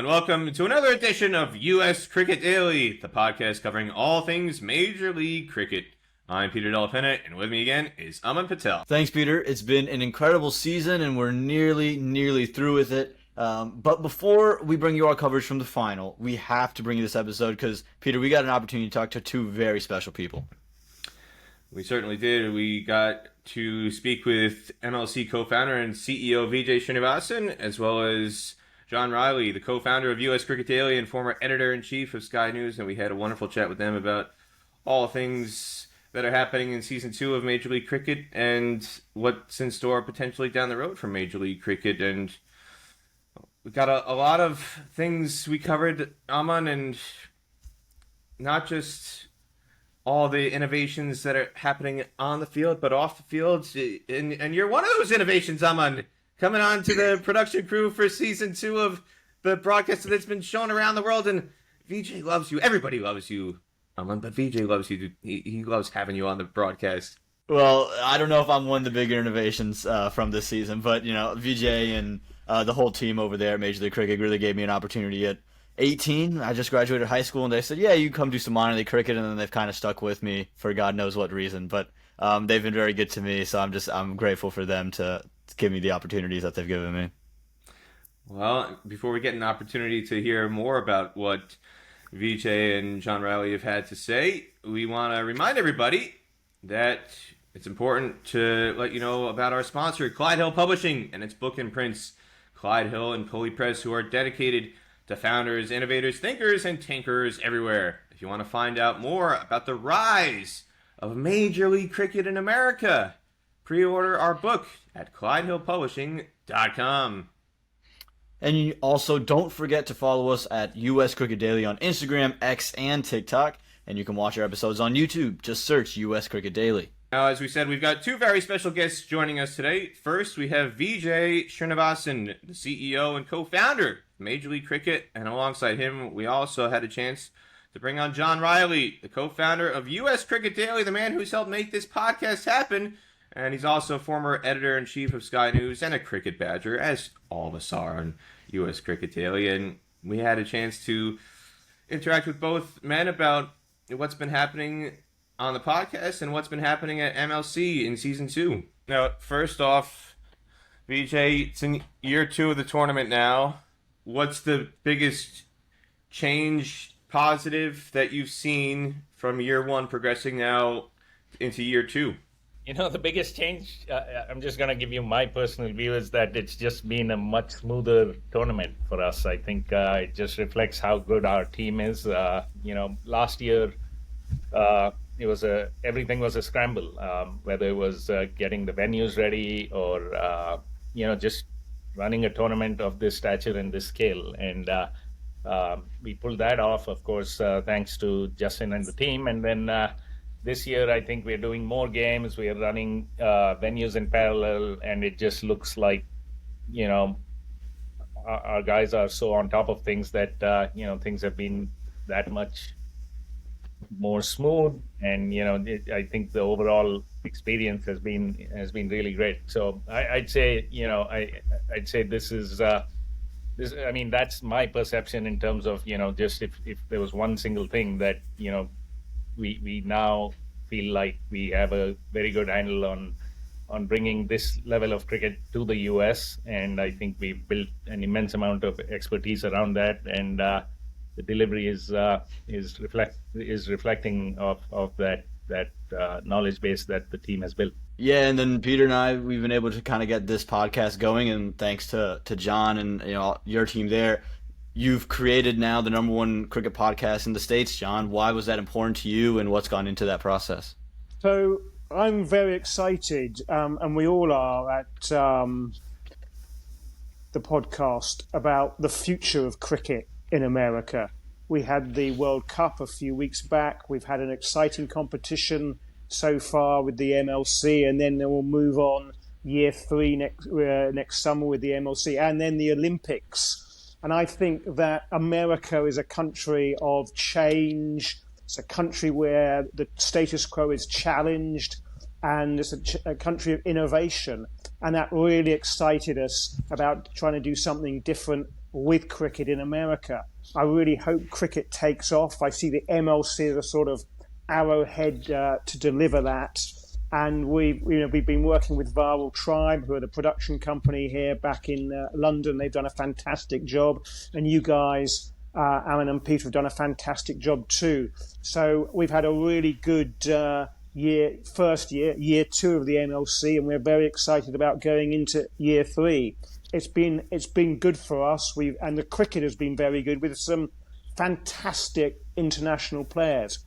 welcome to another edition of U.S. Cricket Daily, the podcast covering all things Major League Cricket. I'm Peter Della, Penna, and with me again is Aaman Patel. Thanks, Peter. It's been an incredible season, and we're nearly through with it. But before we bring you our coverage from the final, we have to bring you this episode because, Peter, we got an opportunity to talk to two very special people. We certainly did. We got to speak with MLC co-founder and CEO Vijay Srinivasan, as well as John Ryley, the co-founder of U.S. Cricket Daily and former editor-in-chief of Sky News, and we had a wonderful chat with them about all things that are happening in Season 2 of Major League Cricket and what's in store potentially down the road for Major League Cricket. And we got a lot of things we covered, Aaman, and not just all the innovations that are happening on the field, but off the field. And you're one of those innovations, Aaman, coming on to the production crew for Season 2 of the broadcast that's been shown around the world. And Vijay loves you. Everybody loves you, Aaman, but Vijay loves you. He loves having you on the broadcast. Well, I don't know if I'm one of the bigger innovations from this season, but, Vijay and the whole team over there at Major League Cricket really gave me an opportunity at 18. I just graduated high school, and they said, yeah, you come do some minor league cricket, and then they've kind of stuck with me for God knows what reason. But they've been very good to me, so I'm grateful for them to give me the opportunities that they've given me. Well, before we get an opportunity to hear more about what Vijay and John Ryley have had to say, we want to remind everybody that it's important to let you know about our sponsor, Clyde Hill Publishing, and its book imprints, Clyde Hill and Pulley Press, who are dedicated to founders, innovators, thinkers, and tinkers everywhere. If you want to find out more about the rise of Major League Cricket in America, pre-order our book at ClydeHillPublishing.com. And you also don't forget to follow us at US Cricket Daily on Instagram, X, and TikTok. And you can watch our episodes on YouTube. Just search US Cricket Daily. Now, as we said, we've got two very special guests joining us today. First, we have Vijay Srinivasan, the CEO and co-founder of Major League Cricket. And alongside him, we also had a chance to bring on John Ryley, the co-founder of US Cricket Daily, the man who's helped make this podcast happen. And he's also former editor-in-chief of Sky News and a cricket badger, as all of us are on U.S. Cricket Daily. And we had a chance to interact with both men about what's been happening on the podcast and what's been happening at MLC in Season 2. Now, first off, Vijay, it's in year 2 of the tournament now. What's the biggest change, positive, that you've seen from year 1 progressing now into year 2? The biggest change, I'm just going to give you my personal view, is that it's just been a much smoother tournament for us. I think it just reflects how good our team is. Last year, everything was a scramble, whether it was getting the venues ready or, just running a tournament of this stature and this scale. And we pulled that off, of course, thanks to Justin and the team. And then this year, I think we're doing more games. We are running venues in parallel, and it just looks like, our guys are so on top of things that, things have been that much more smooth. And, I think the overall experience has been really great. So I'd say, I'd say this is, that's my perception in terms of, just if there was one single thing that, we now feel like we have a very good handle on bringing this level of cricket to the U.S. And I think we've built an immense amount of expertise around that, and the delivery is reflecting of that knowledge base that the team has built. Yeah, and then Peter and I, we've been able to kind of get this podcast going, and thanks to John and your team there. You've created now the #1 cricket podcast in the States, John. Why was that important to you, and what's gone into that process? So I'm very excited, and we all are at the podcast about the future of cricket in America. We had the World Cup a few weeks back. We've had an exciting competition so far with the MLC, and then we'll move on year 3 next summer with the MLC, and then the Olympics. And I think that America is a country of change. It's a country where the status quo is challenged, and it's a country of innovation. And that really excited us about trying to do something different with cricket in America. I really hope cricket takes off. I see the MLC as a sort of arrowhead to deliver that. And we've been working with Viral Tribe, who are the production company here back in London. They've done a fantastic job. And you guys, Aaman and Peter, have done a fantastic job too. So we've had a really good year two of the MLC, and we're very excited about going into year three. It's been good for us. And the cricket has been very good with some fantastic international players.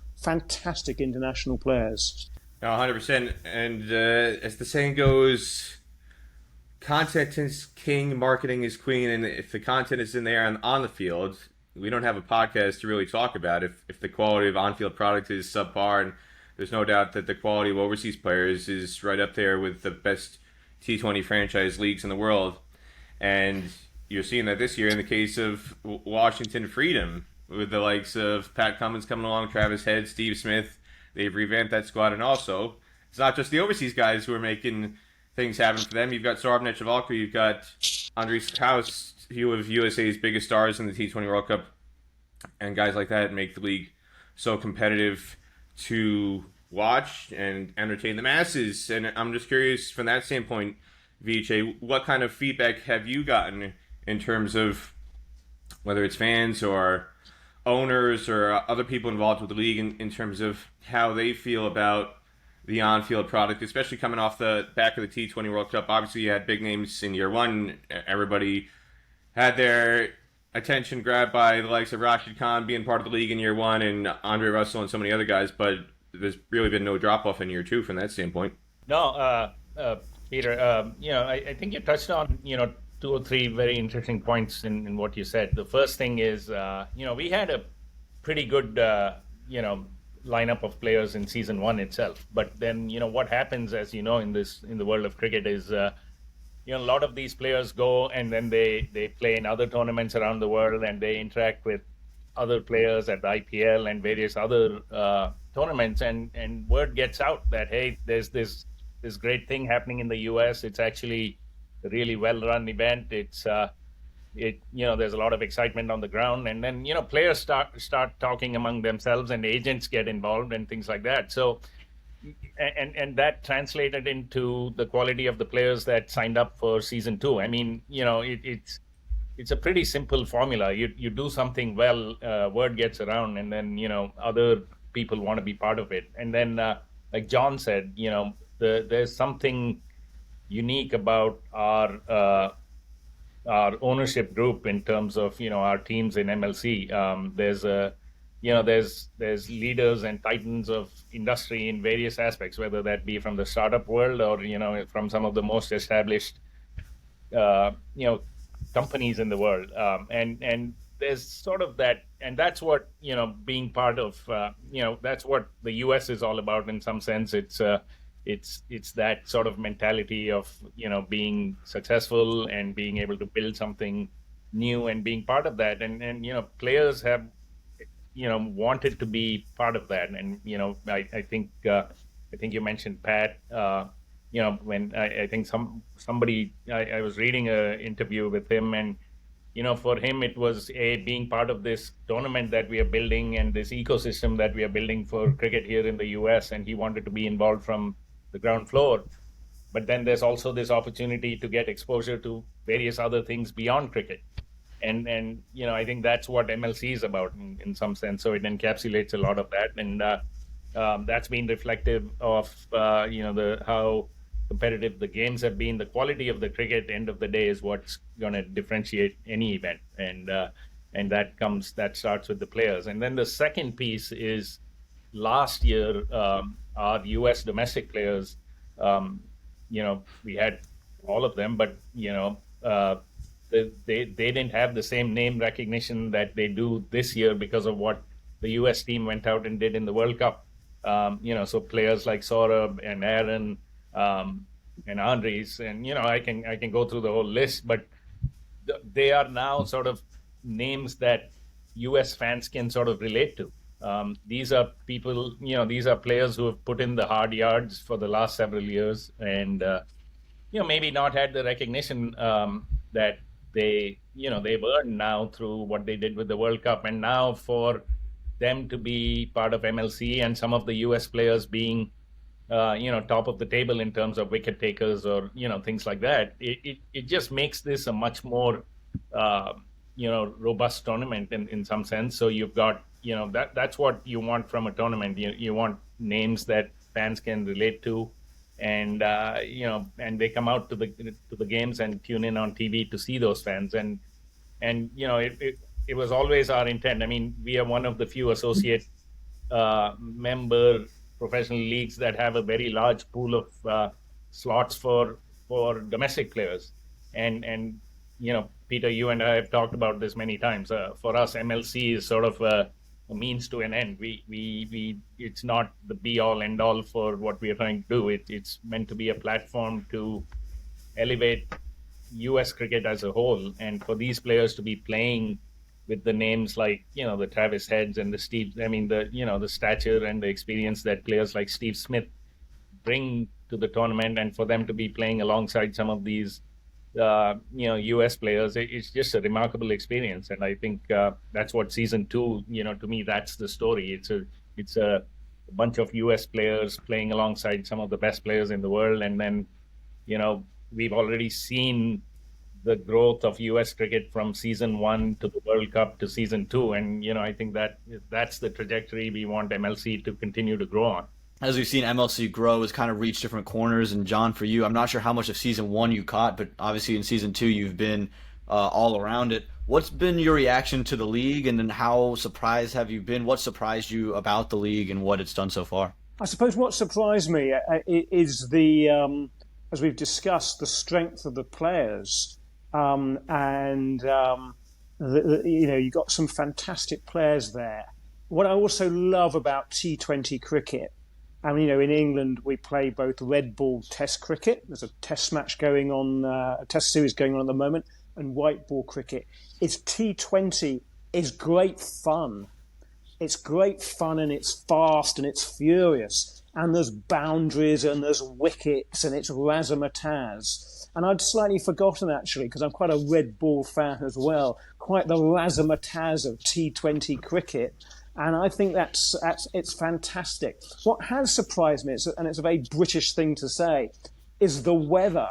No, 100%. And as the saying goes, content is king, marketing is queen. And if the content is in there and on the field, we don't have a podcast to really talk about if the quality of on-field product is subpar. And there's no doubt that the quality of overseas players is right up there with the best T20 franchise leagues in the world. And you're seeing that this year in the case of Washington Freedom, with the likes of Pat Cummins coming along, Travis Head, Steve Smith. They've revamped that squad, and also it's not just the overseas guys who are making things happen for them. You've got Saurabh Netravalkar, you've got Andres House, few of USA's biggest stars in the T20 World Cup, and guys like that make the league so competitive to watch and entertain the masses. And I'm just curious from that standpoint, Vijay, what kind of feedback have you gotten in terms of whether it's fans or owners or other people involved with the league in terms of how they feel about the on-field product, especially coming off the back of the T20 World Cup? Obviously, you had big names in year one. Everybody had their attention grabbed by the likes of Rashid Khan being part of the league in year one and Andre Russell and so many other guys, but there's really been no drop-off in year two from that standpoint. No, Peter, I think you touched on, two or three very interesting points in what you said. The first thing is, we had a pretty good, lineup of players in season one itself. But then, what happens, as you know, in the world of cricket is, a lot of these players go and then they play in other tournaments around the world and they interact with other players at the IPL and various other tournaments, and word gets out that, hey, there's this great thing happening in the US. It's actually a really well-run event. It's there's a lot of excitement on the ground, and then players start talking among themselves, and agents get involved and things like that. So, and that translated into the quality of the players that signed up for season two. I mean, it's a pretty simple formula. You do something well, word gets around, and then other people want to be part of it. And then, like John said, there's something unique about our ownership group in terms of our teams in MLC. There's leaders and titans of industry in various aspects, whether that be from the startup world or from some of the most established companies in the world. And there's sort of that, and that's what being part of that's what the US is all about in some sense. It's that sort of mentality of being successful and being able to build something new and being part of that, and players have wanted to be part of that. And I think you mentioned Pat. When I think somebody I was reading an interview with him, and for him it was being part of this tournament that we are building and this ecosystem that we are building for cricket here in the US, and he wanted to be involved from the ground floor. But then there's also this opportunity to get exposure to various other things beyond cricket. And I think that's what MLC is about in some sense. So it encapsulates a lot of that. And that's been reflective of, how competitive the games have been. The quality of the cricket, end of the day, is what's going to differentiate any event. And that starts with the players. And then the second piece is last year, our U.S. domestic players, we had all of them, but they didn't have the same name recognition that they do this year because of what the U.S. team went out and did in the World Cup. So players like Saurabh and Aaron and Andres, and I can go through the whole list, but they are now sort of names that U.S. fans can sort of relate to. These are people, these are players who have put in the hard yards for the last several years, and maybe not had the recognition that they've earned now through what they did with the World Cup, and now for them to be part of MLC and some of the US players being top of the table in terms of wicket takers or things like that, it just makes this a much more robust tournament in some sense. So you've got that's what you want from a tournament. You want names that fans can relate to, and and they come out to the games and tune in on TV to see those fans. And it was always our intent. I mean, we are one of the few associate member professional leagues that have a very large pool of slots for domestic players. And Peter, you and I have talked about this many times. For us, MLC is sort of a means to an end. We it's not the be all end all for what we are trying to do. It's meant to be a platform to elevate US cricket as a whole, and for these players to be playing with the names like the Travis Heads and the Steve. I mean the stature and the experience that players like Steve Smith bring to the tournament, and for them to be playing alongside some of these US players, it's just a remarkable experience. And I think that's what season 2, to me, that's the story. It's a bunch of US players playing alongside some of the best players in the world, and then we've already seen the growth of US cricket from season 1 to the World Cup to season 2, and I think that's the trajectory we want MLC to continue to grow on. As we've seen MLC grow, it's kind of reached different corners. And John, for you, I'm not sure how much of season 1 you caught, but obviously in season 2 you've been all around it. What's been your reaction to the league, and then how surprised have you been? What surprised you about the league and what it's done so far? I suppose what surprised me is the, as we've discussed, the strength of the players, and you've got some fantastic players there. What I also love about T20 cricket, I mean, in England we play both red ball Test cricket. There's a Test match going on, a Test series going on at the moment, and white ball cricket. It's T20 is great fun. It's great fun, and it's fast and it's furious, and there's boundaries and there's wickets and it's razzmatazz. And I'd slightly forgotten, actually, because I'm quite a red ball fan as well, quite the razzmatazz of T20 cricket. And I think it's fantastic. What has surprised me, and it's a very British thing to say, is the weather.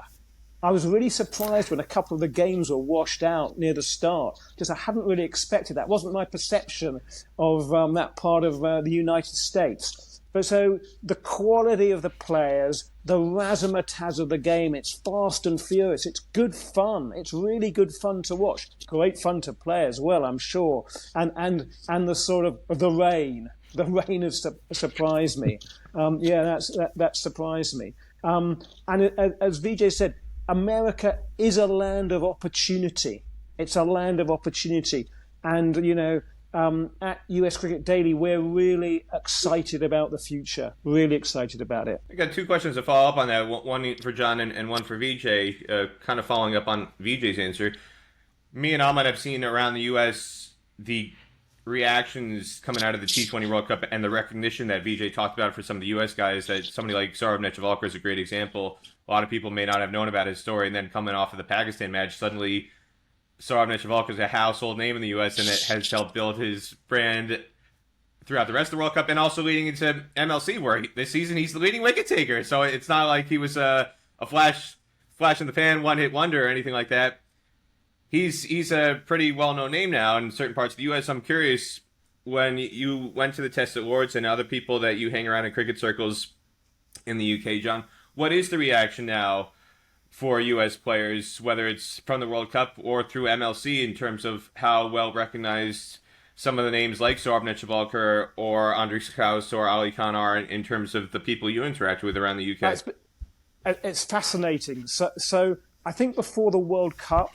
I was really surprised when a couple of the games were washed out near the start, because I hadn't really expected that. It wasn't my perception of that part of the United States. But so the quality of the players, the razzmatazz of the game, it's fast and furious. It's good fun. It's really good fun to watch. It's great fun to play as well, I'm sure. And the sort of the rain has surprised me. That surprised me. And as Vijay said, America is a land of opportunity. It's a land of opportunity. And, at US Cricket Daily, we're really excited about the future. Really excited about it. I got 2 questions to follow up on that. One for John and one for Vijay. Kind of following up on Vijay's answer. Me and Aaman have seen around the US the reactions coming out of the T20 World Cup and the recognition that Vijay talked about for some of the US guys. That somebody like Saurav Netravalkar is a great example. A lot of people may not have known about his story, and then coming off of the Pakistan match, suddenly Saurav Netravalkar is a household name in the U.S. and it has helped build his brand throughout the rest of the World Cup and also leading into MLC, where this season he's the leading wicket taker. So it's not like he was a flash in the pan, one-hit wonder or anything like that. He's a pretty well-known name now in certain parts of the U.S. I'm curious, when you went to the Test at Lords and other people that you hang around in cricket circles in the UK, John, what is the reaction now for U.S. players, whether it's from the World Cup or through MLC, in terms of how well recognized some of the names like Saurav Netravalkar or Andres Strauss or Ali Khan are in terms of the people you interact with around the UK? It's fascinating. So I think before the World Cup,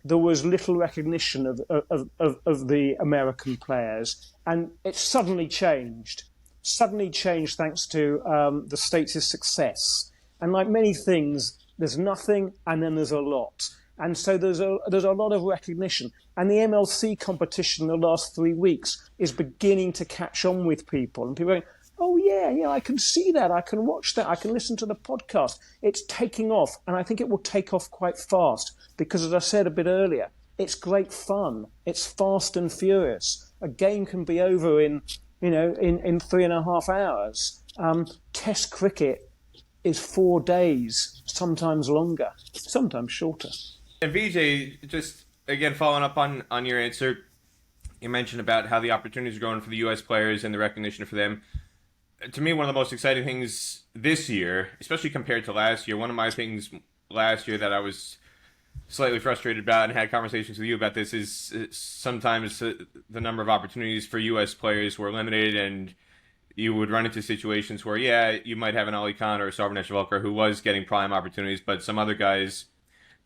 there was little recognition of the American players, and it suddenly changed. Suddenly changed thanks to the States' success. And like many things, there's nothing and then there's a lot. And so there's a lot of recognition. And the MLC competition in the last 3 weeks is beginning to catch on with people. And people are going, oh yeah, I can see that, I can watch that, I can listen to the podcast. It's taking off, and I think it will take off quite fast because, as I said a bit earlier, it's great fun. It's fast and furious. A game can be over in 3.5 hours. Test cricket is 4 days, sometimes longer, sometimes shorter. And Vijay, just again following up on your answer, you mentioned about how the opportunities are growing for the U.S. players and the recognition for them. To me, one of the most exciting things this year, especially compared to last year, one of my things last year that I was slightly frustrated about and had conversations with you about this is sometimes the number of opportunities for U.S. players were limited, and you would run into situations where, you might have an Ali Khan or a Sarvan Neshavalkar who was getting prime opportunities, but some other guys,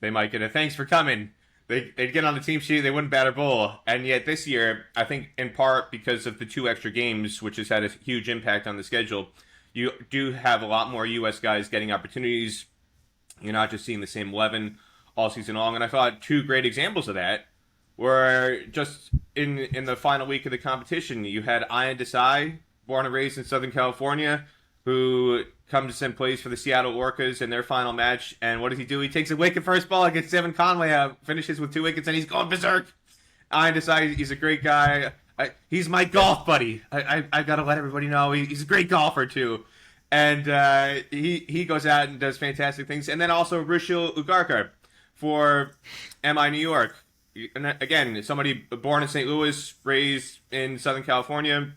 they might get a thanks for coming. They'd get on the team sheet, they wouldn't bat or bowl. And yet this year, I think in part because of the 2 extra games, which has had a huge impact on the schedule, you do have a lot more U.S. guys getting opportunities. You're not just seeing the same 11 all season long. And I thought 2 great examples of that were just in the final week of the competition. You had Ian Desai, born and raised in Southern California, who comes and plays for the Seattle Orcas in their final match. And what does he do? He takes a wicket first ball against Devin Conway out, finishes with 2 wickets, and he's going berserk. Ian Desai, he's a great guy. He's my golf buddy. I got to let everybody know he's a great golfer too. And he goes out and does fantastic things. And then also Rushil Ugarkar for MI New York. And again, somebody born in St. Louis, raised in Southern California,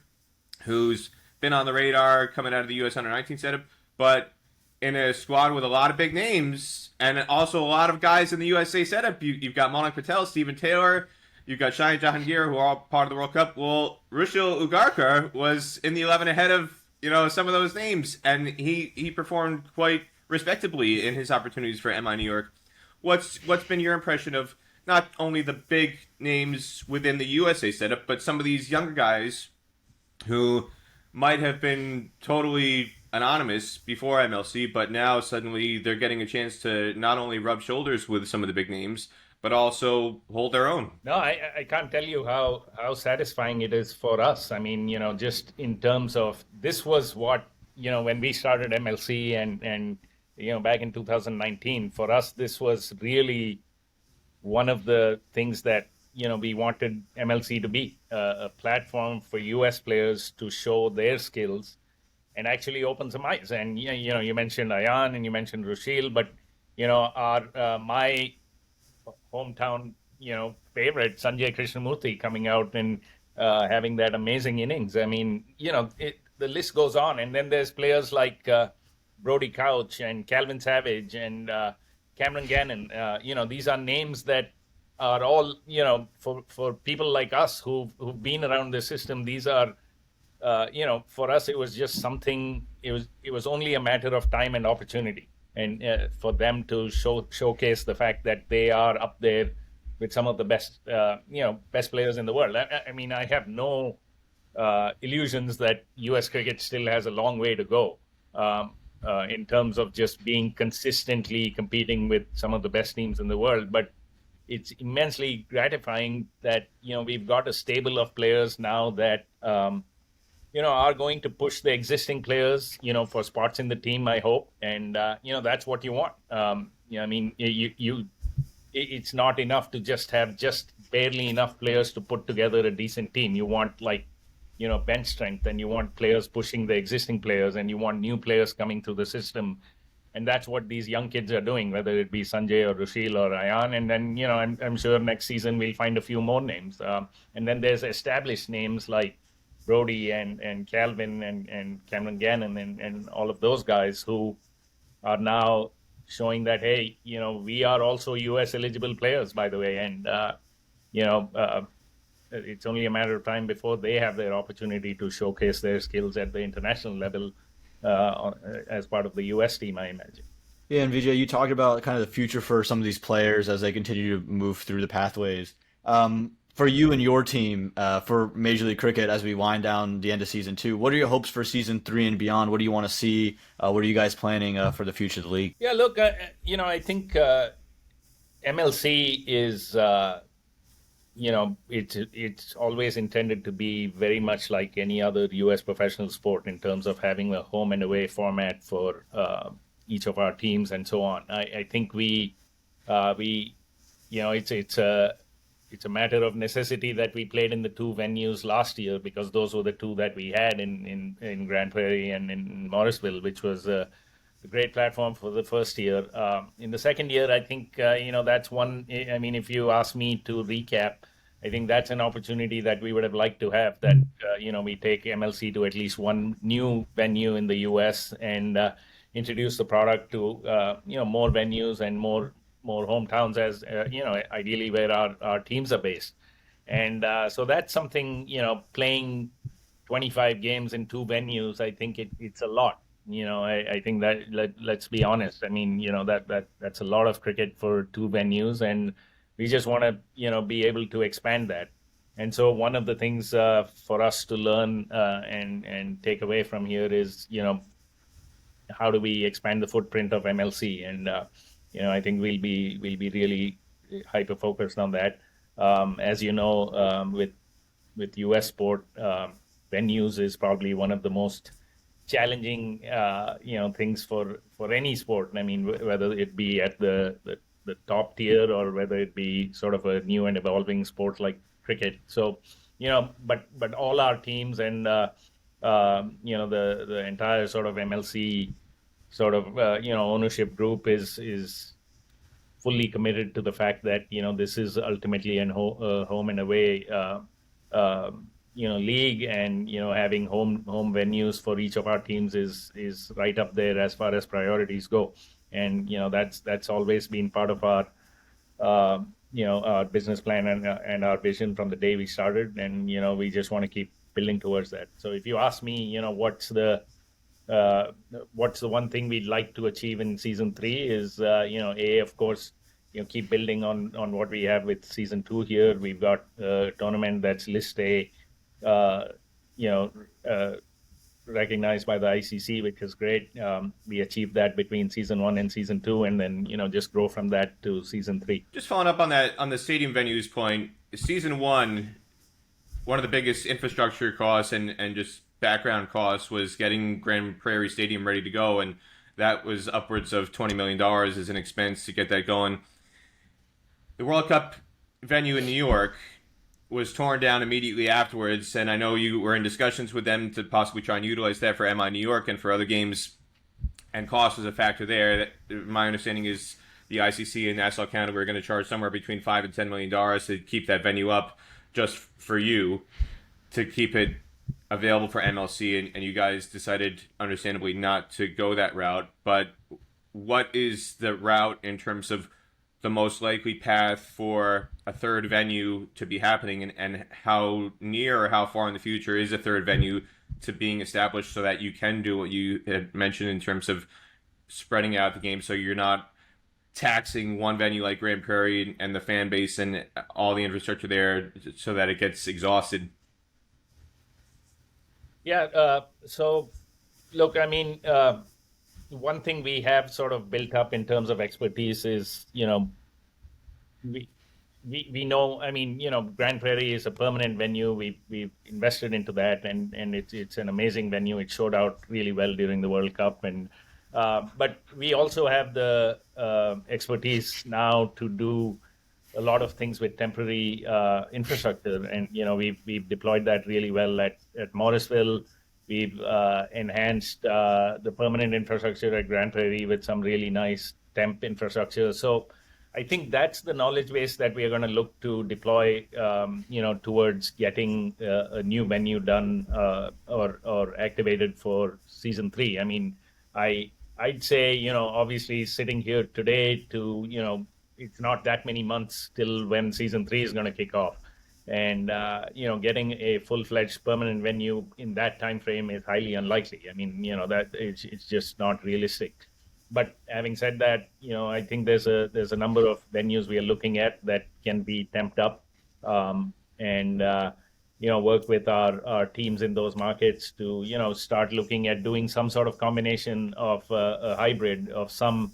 who's been on the radar coming out of the U.S. Under-19 setup, but in a squad with a lot of big names and also a lot of guys in the USA setup. You've got Maulik Patel, Stephen Taylor, you've got Shaheen Jahangir, who are all part of the World Cup. Well, Rushil Ugarkar was in the 11 ahead of some of those names, and he performed quite respectably in his opportunities for MI New York. What's been your impression of not only the big names within the USA setup, but some of these younger guys who might have been totally anonymous before MLC, but now suddenly they're getting a chance to not only rub shoulders with some of the big names, but also hold their own? No, I can't tell you how satisfying it is for us. I mean, just in terms of, this was what, when we started MLC and back in 2019, for us, this was really one of the things that, we wanted MLC to be, a platform for US players to show their skills and actually open some eyes. And, you mentioned Aaman and you mentioned Rushil, but, my hometown, favorite, Sanjay Krishnamurthy, coming out and having that amazing innings. I mean, the list goes on. And then there's players like Brody Couch and Calvin Savage and Cameron Gannon. These are names that are all, for people like us who've been around the system. These are, for us, it was just something. It was only a matter of time and opportunity, and for them to showcase the fact that they are up there with some of the best, best players in the world. I mean, I have no illusions that U.S. cricket still has a long way to go in terms of just being consistently competing with some of the best teams in the world, but it's immensely gratifying that, we've got a stable of players now that, are going to push the existing players, for spots in the team, I hope. And, that's what you want. I mean, it's not enough to just have just barely enough players to put together a decent team. You want bench strength, and you want players pushing the existing players, and you want new players coming through the system. And that's what these young kids are doing, whether it be Sanjay or Rushil or Aaman. And then, I'm sure next season we'll find a few more names. And then there's established names like Brody and Calvin and Cameron Gannon and all of those guys who are now showing that, hey, we are also US eligible players, by the way. And, it's only a matter of time before they have their opportunity to showcase their skills at the international level as part of the US team, I imagine. Yeah, and Vijay, you talked about kind of the future for some of these players as they continue to move through the pathways. For you and your team, for Major League Cricket, as we wind down the end of Season 2, what are your hopes for Season 3 and beyond? What do you want to see? What are you guys planning for the future of the league? Yeah, look, I think MLC is, it's always intended to be very much like any other U.S. professional sport in terms of having a home and away format for each of our teams and so on. I think it's a matter of necessity that we played in the two venues last year because those were the two that we had in Grand Prairie and in Morrisville, which was a great platform for the first year. In the second year, I think, that's one. I mean, if you ask me to recap, I think that's an opportunity that we would have liked to have, that, we take MLC to at least one new venue in the U.S. and introduce the product to, more venues and more hometowns as, ideally where our teams are based. And so that's something, playing 25 games in two venues, I think it's a lot. I think that let's be honest. I mean, that's a lot of cricket for two venues, and we just want to, be able to expand that. And so one of the things for us to learn and take away from here is, how do we expand the footprint of MLC? And I think we'll be really hyper focused on that. As you know, with U.S. sport, venues is probably one of the most challenging, things for any sport. I mean, whether it be at the top tier or whether it be sort of a new and evolving sport like cricket. So, but all our teams and the entire sort of MLC sort of ownership group is fully committed to the fact that this is ultimately an home and away league, and having home venues for each of our teams is right up there as far as priorities go. And that's always been part of our our business plan and our vision from the day we started, and we just want to keep building towards that. So if you ask me, what's the one thing we'd like to achieve in season 3 is of course keep building on what we have with season 2 here. We've got a tournament that's list A, recognized by the ICC, which is great. We achieved that between season 1 and season 2, and then just grow from that to season 3. Just following up on that, on the stadium venues point, season 1, one of the biggest infrastructure costs and just background costs was getting Grand Prairie Stadium ready to go, and that was upwards of $20 million as an expense to get that going. The World Cup venue in New York was torn down immediately afterwards, and I know you were in discussions with them to possibly try and utilize that for MI New York and for other games, and cost was a factor there. My understanding is the ICC and Nassau County were going to charge somewhere between $5 and $10 million to keep that venue up just for you, to keep it available for MLC, and you guys decided, understandably, not to go that route. But what is the route in terms of the most likely path for a third venue to be happening, and how near or how far in the future is a third venue to being established so that you can do what you had mentioned in terms of spreading out the game, so you're not taxing one venue like Grand Prairie and the fan base and all the infrastructure there so that it gets exhausted? Yeah, so look, I mean, one thing we have sort of built up in terms of expertise is, we know, I mean, Grand Prairie is a permanent venue. We've invested into that, and it's an amazing venue. It showed out really well during the World Cup, and but we also have the expertise now to do a lot of things with temporary infrastructure, and we've deployed that really well at Morrisville. We've enhanced the permanent infrastructure at Grand Prairie with some really nice temp infrastructure. So I think that's the knowledge base that we are going to look to deploy, towards getting a new venue done or activated for season 3. I mean, I'd say, obviously sitting here today to, it's not that many months till when season 3 is going to kick off. And, getting a full-fledged permanent venue in that time frame is highly unlikely. I mean, that it's just not realistic. But having said that, I think there's a number of venues we are looking at that can be temped up, and work with our teams in those markets to, start looking at doing some sort of combination of a hybrid of some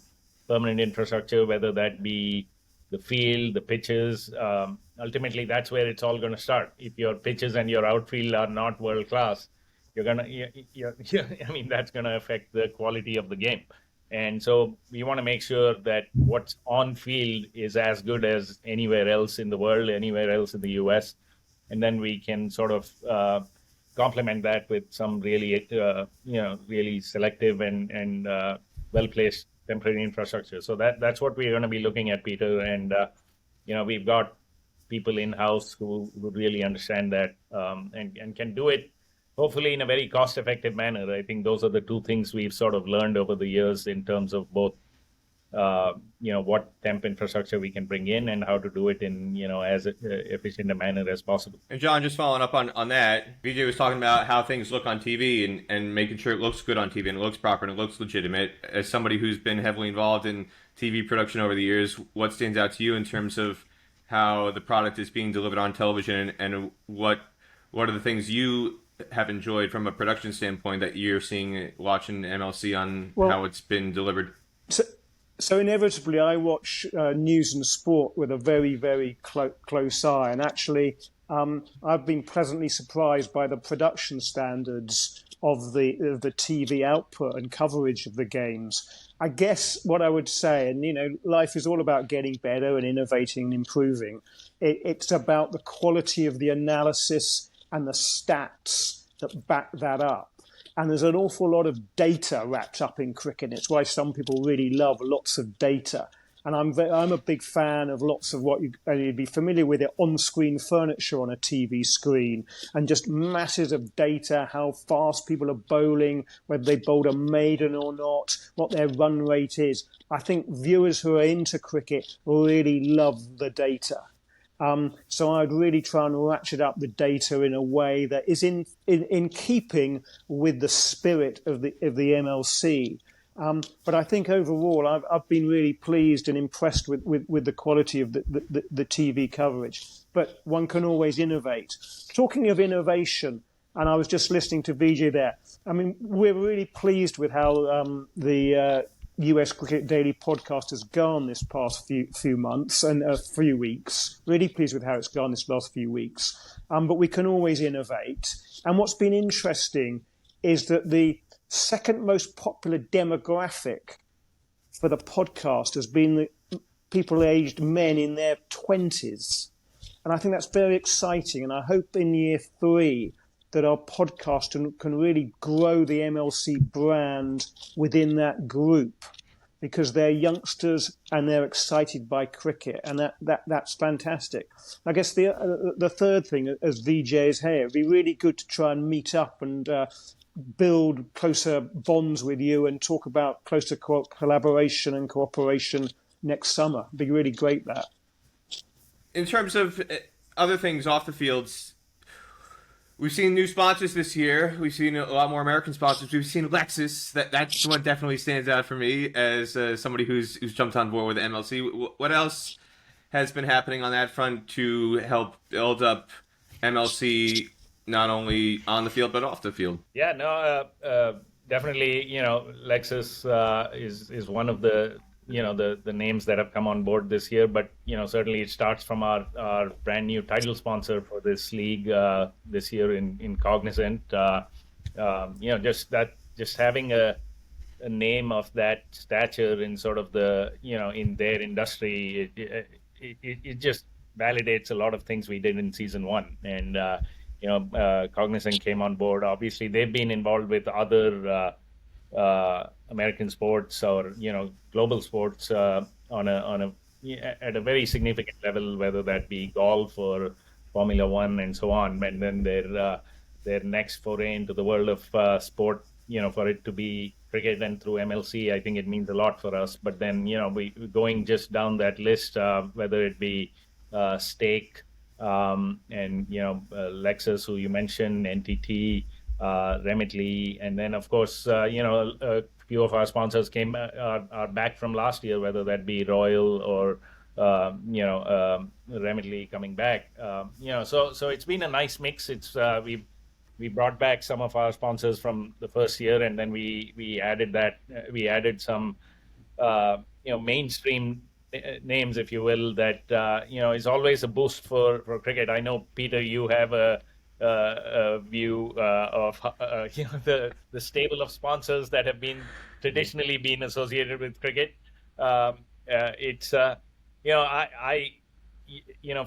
permanent infrastructure, whether that be, the field, the pitches. Ultimately, that's where it's all going to start. If your pitches and your outfield are not world class, I mean, that's going to affect the quality of the game. And so we want to make sure that what's on field is as good as anywhere else in the world, anywhere else in the U.S. And then we can sort of complement that with some really, really selective and well-placed temporary infrastructure. So that's what we're going to be looking at, Peter. And, we've got people in-house who really understand that and can do it, hopefully in a very cost-effective manner. I think those are the two things we've sort of learned over the years in terms of both, what temp infrastructure we can bring in and how to do it in, as efficient a manner as possible. And John, just following up on that, Vijay was talking about how things look on TV and making sure it looks good on TV and it looks proper and it looks legitimate. As somebody who's been heavily involved in TV production over the years, what stands out to you in terms of how the product is being delivered on television, and what are the things you have enjoyed from a production standpoint that you're seeing watching MLC on how it's been delivered? So inevitably, I watch news and sport with a very, very close eye. And actually, I've been pleasantly surprised by the production standards of the TV output and coverage of the games. I guess what I would say, and life is all about getting better and innovating and improving. It's about the quality of the analysis and the stats that back that up. And there's an awful lot of data wrapped up in cricket. It's why some people really love lots of data. And I'm a big fan of lots of what you'd be familiar with, it on-screen furniture on a TV screen, and just masses of data, how fast people are bowling, whether they bowled a maiden or not, what their run rate is. I think viewers who are into cricket really love the data. So I'd really try and ratchet up the data in a way that is in keeping with the spirit of the MLC. But I think overall, I've been really pleased and impressed with the quality of the TV coverage. But one can always innovate. Talking of innovation, and I was just listening to Vijay there. I mean, we're really pleased with how the US Cricket Daily podcast has gone this past few months and few weeks. Really pleased with how it's gone this last few weeks. But we can always innovate. And what's been interesting is that the second most popular demographic for the podcast has been the people aged men in their 20s. And I think that's very exciting. And I hope in year 3 that our podcast can really grow the MLC brand within that group, because they're youngsters and they're excited by cricket, and that's fantastic. I guess the third thing, as Vijay is here, it'd be really good to try and meet up and build closer bonds with you and talk about closer collaboration and cooperation next summer. It'd be really great, that. In terms of other things off the fields, we've seen new sponsors this year. We've seen a lot more American sponsors. We've seen Lexus. That's one definitely stands out for me as somebody who's jumped on board with the MLC. What else has been happening on that front to help build up MLC, not only on the field but off the field? Yeah, no, definitely. Lexus is one of the the names that have come on board this year, but certainly it starts from our brand new title sponsor for this league this year in Cognizant. Just having a name of that stature in sort of the in their industry, it just validates a lot of things we did in season 1. And Cognizant came on board. Obviously, they've been involved with other American sports or global sports at a very significant level, whether that be golf or Formula One and so on. And then their next foray into the world of sport, for it to be cricket and through MLC, I think it means a lot for us. But then we going just down that list, whether it be Stake and Lexus, who you mentioned, NTT. Remitly, and then of course a few of our sponsors are back from last year, whether that be Royal or Remitly coming back. So it's been a nice mix. It's we brought back some of our sponsors from the first year, and then we added some mainstream names, if you will, that is always a boost for cricket. I know, Peter, you have a view of the stable of sponsors that have been traditionally been associated with cricket. It's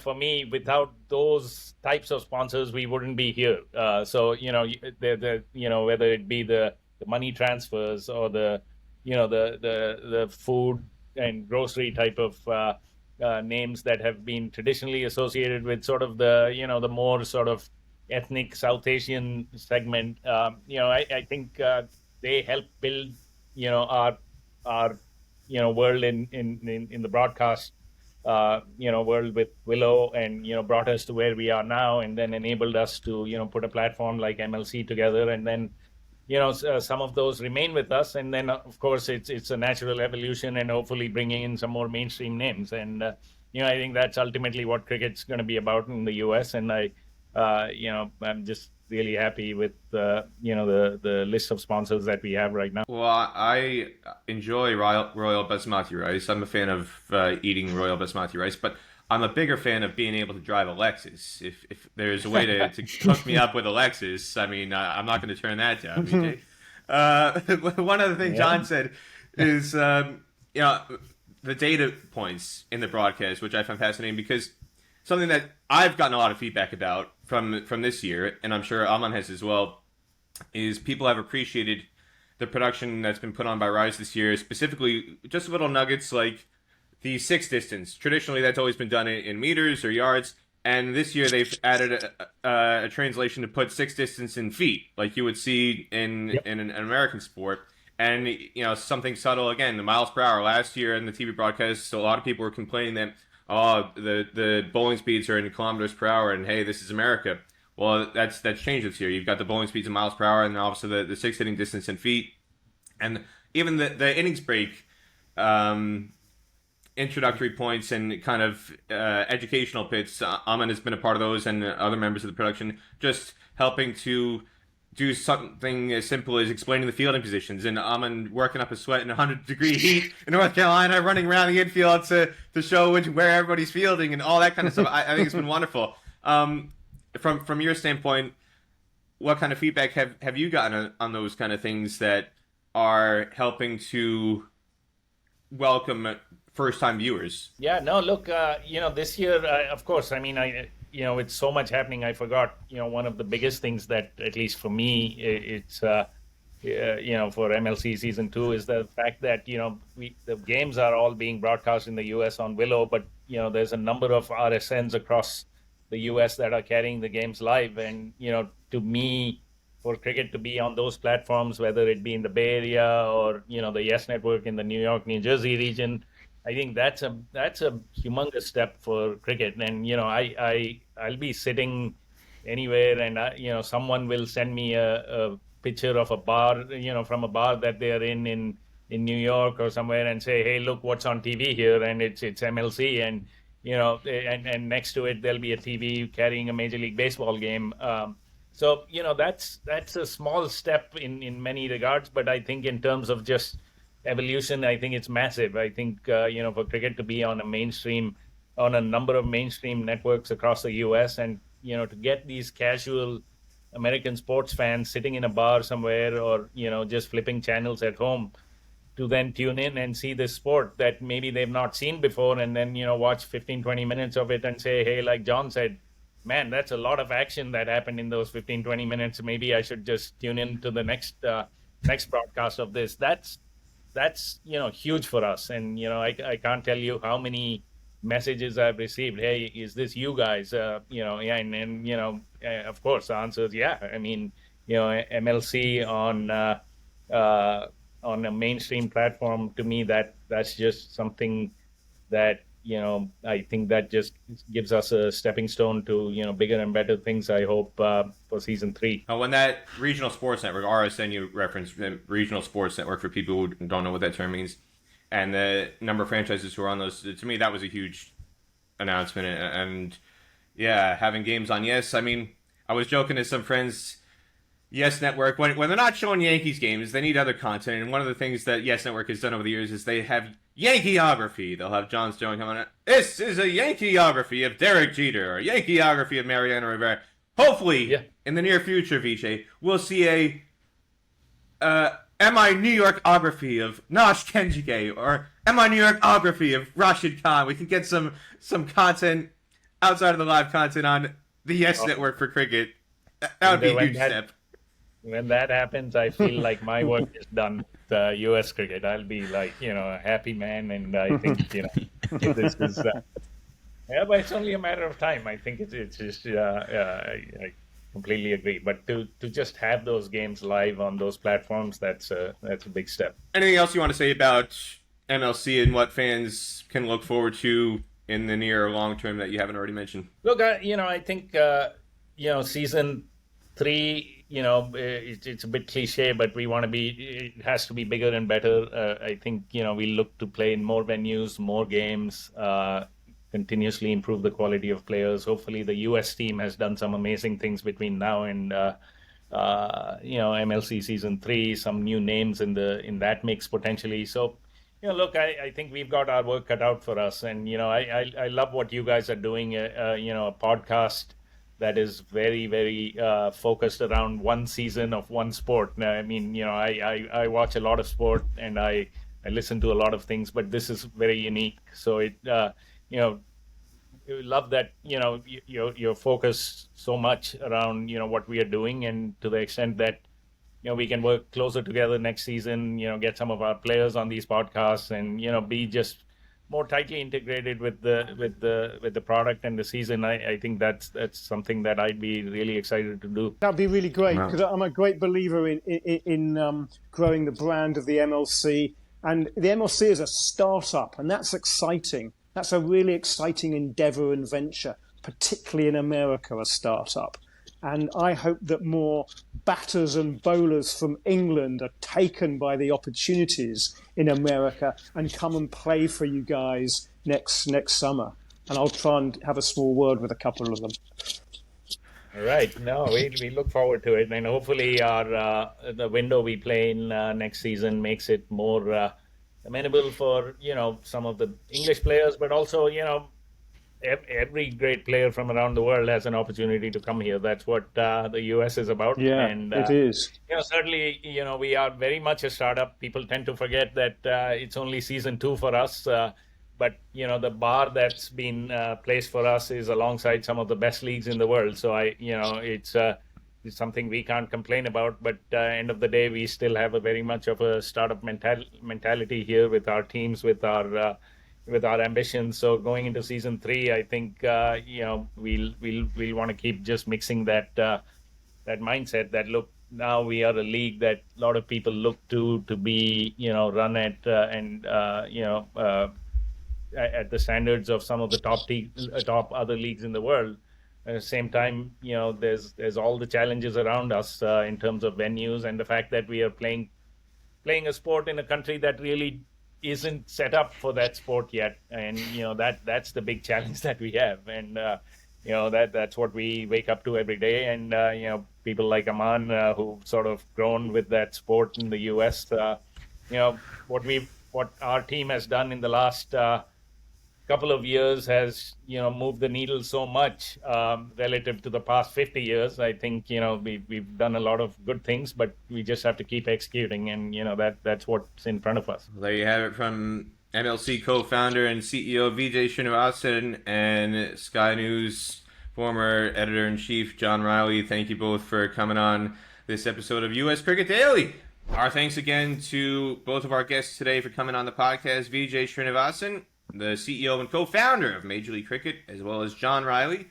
for me, without those types of sponsors, we wouldn't be here. Whether it be the money transfers or the food and grocery type of names that have been traditionally associated with sort of the more sort of ethnic South Asian segment. I think they help build our world in the broadcast world with Willow, and brought us to where we are now, and then enabled us to put a platform like MLC together, and then some of those remain with us, and then of course it's a natural evolution, and hopefully bringing in some more mainstream names, and I think that's ultimately what cricket's going to be about in the US, and I'm just really happy with the list of sponsors that we have right now. Well, I enjoy Royal Basmati rice. I'm a fan of eating Royal Basmati rice, but I'm a bigger fan of being able to drive a Lexus. If there's a way to hook me up with a Lexus, I mean, I'm not going to turn that down, Vijay. One other thing John said is, the data points in the broadcast, which I find fascinating, because something that I've gotten a lot of feedback about from this year, and I'm sure Aaman has as well, is people have appreciated the production that's been put on by Rise this year, specifically just little nuggets like the six distance. Traditionally, that's always been done in meters or yards, and this year they've added a translation to put six distance in feet, like you would see in an American sport. And something subtle again, the miles per hour. Last year in the TV broadcast, so a lot of people were complaining that the bowling speeds are in kilometers per hour, and hey, this is America. Well, that's changed this year. You've got the bowling speeds in miles per hour, and also the six hitting distance in feet, and even the innings break introductory points and kind of educational bits. Aaman has been a part of those, and other members of the production, just helping to do something as simple as explaining the fielding positions, and Aaman working up a sweat in 100-degree heat in North Carolina, running around the infield to show where everybody's fielding and all that kind of stuff. I think it's been wonderful. From your standpoint, what kind of feedback have you gotten on those kind of things that are helping to welcome first-time viewers? Yeah, no, look, this year, of course, I mean, with so much happening, I forgot, one of the biggest things that, at least for me, it's, for MLC Season 2 is the fact that, the games are all being broadcast in the US on Willow, but, there's a number of RSNs across the US that are carrying the games live. And, to me, for cricket to be on those platforms, whether it be in the Bay Area or, the Yes Network in the New York, New Jersey region, I think that's a humongous step for cricket. And I'll be sitting anywhere, and someone will send me a picture of a bar, from a bar that they're in New York or somewhere, and say, hey, look what's on TV here, and it's MLC, and and next to it there'll be a TV carrying a Major League Baseball game. So that's a small step in many regards, but I think in terms of just evolution, I think it's massive. I think for cricket to be on a number of mainstream networks across the US, and to get these casual American sports fans sitting in a bar somewhere, or just flipping channels at home, to then tune in and see this sport that maybe they've not seen before, and then watch 15-20 minutes of it and say, hey, like John said, man, that's a lot of action that happened in those 15-20 minutes. Maybe I should just tune in to the next broadcast of this. That's huge for us, and I can't tell you how many messages I've received. Hey, is this you guys? And of course the answer is yeah. I mean, MLC on a mainstream platform, to me that's just something that I think that just gives us a stepping stone to bigger and better things, I hope, for Season 3. When that regional sports network, RSN, you referenced the regional sports network, for people who don't know what that term means, and the number of franchises who are on those, to me that was a huge announcement. And yeah, having games on Yes, I mean, I was joking to some friends Yes Network, when they're not showing Yankees games, they need other content. And one of the things that Yes Network has done over the years is they have Yankeeography. They'll have John Sterling come on. This is a Yankeeography of Derek Jeter, or Yankeeography of Mariano Rivera. Hopefully, in the near future, Vijay, we'll see a MI New Yorkography of Nash Kenjige, or MI New Yorkography of Rashid Khan. We can get some content outside of the live content on the Yes Network for cricket. That would be a huge step. When that happens, I feel like my work is done with U.S. cricket. I'll be like, a happy man, and I think, this is... but it's only a matter of time. I think it's just... I completely agree. But to just have those games live on those platforms, that's a big step. Anything else you want to say about MLC and what fans can look forward to in the near or long term that you haven't already mentioned? Look, I think, season 3... it's a bit cliche, but it has to be bigger and better. I think, we look to play in more venues, more games, continuously improve the quality of players. Hopefully the US team has done some amazing things between now and, MLC season 3, some new names in that mix potentially. So, look, I think we've got our work cut out for us. And, I love what you guys are doing, a podcast that is very, very focused around one season of one sport. I mean, I watch a lot of sport and I listen to a lot of things, but this is very unique. So love that, you're focused so much around, what we are doing, and to the extent that, we can work closer together next season, get some of our players on these podcasts and, be just more tightly integrated with the product and the season. I think that's something that I'd be really excited to do. That'd be really great, because I'm a great believer in growing the brand of the MLC, and the MLC is a startup, and that's exciting. That's a really exciting endeavor and venture, particularly in America, a startup. And I hope that more batters and bowlers from England are taken by the opportunities in America and come and play for you guys next summer. And I'll try and have a small word with a couple of them. All right. No, we look forward to it. And hopefully the window we play in next season makes it more amenable for, some of the English players, but also, every great player from around the world has an opportunity to come here. That's what the US is about. Yeah, and, it is. Certainly, we are very much a startup. People tend to forget that it's only season 2 for us. But, the bar that's been placed for us is alongside some of the best leagues in the world. So, it's something we can't complain about. But end of the day, we still have a very much of a startup mentality here with our teams, with our ambitions. So going into season 3, I think we'll want to keep just mixing that mindset that, look, now we are a league that a lot of people look to be run at at the standards of some of the top other leagues in the world. At the same time, there's all the challenges around us in terms of venues, and the fact that we are playing a sport in a country that really isn't set up for that sport yet, and that's the big challenge that we have, and that's what we wake up to every day. And people like Aaman, who've sort of grown with that sport in the US, what our team has done in the last couple of years has moved the needle so much relative to the past 50 years. I think we've done a lot of good things, but we just have to keep executing, and that's what's in front of us. There you have it from MLC co-founder and CEO Vijay Srinivasan and Sky News former editor-in-chief John Ryley. Thank you both for coming on this episode of US Cricket Daily. Our thanks again to both of our guests today for coming on the podcast. Vijay Srinivasan, the CEO and co-founder of Major League Cricket, as well as John Ryley,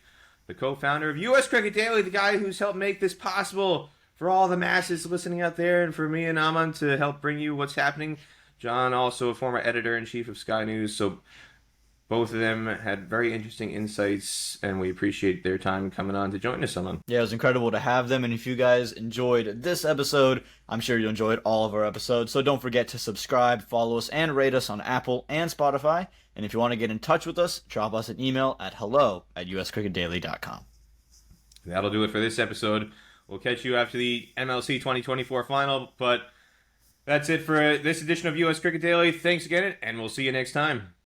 the co-founder of US Cricket Daily, the guy who's helped make this possible for all the masses listening out there, and for me and Aaman to help bring you what's happening. John, also a former editor-in-chief of Sky News, so both of them had very interesting insights, and we appreciate their time coming on to join us, Aaman. Yeah, it was incredible to have them, and if you guys enjoyed this episode, I'm sure you enjoyed all of our episodes, so don't forget to subscribe, follow us, and rate us on Apple and Spotify, and if you want to get in touch with us, drop us an email at hello@uscricketdaily.com. That'll do it for this episode. We'll catch you after the MLC 2024 final. But that's it for this edition of US Cricket Daily. Thanks again, and we'll see you next time.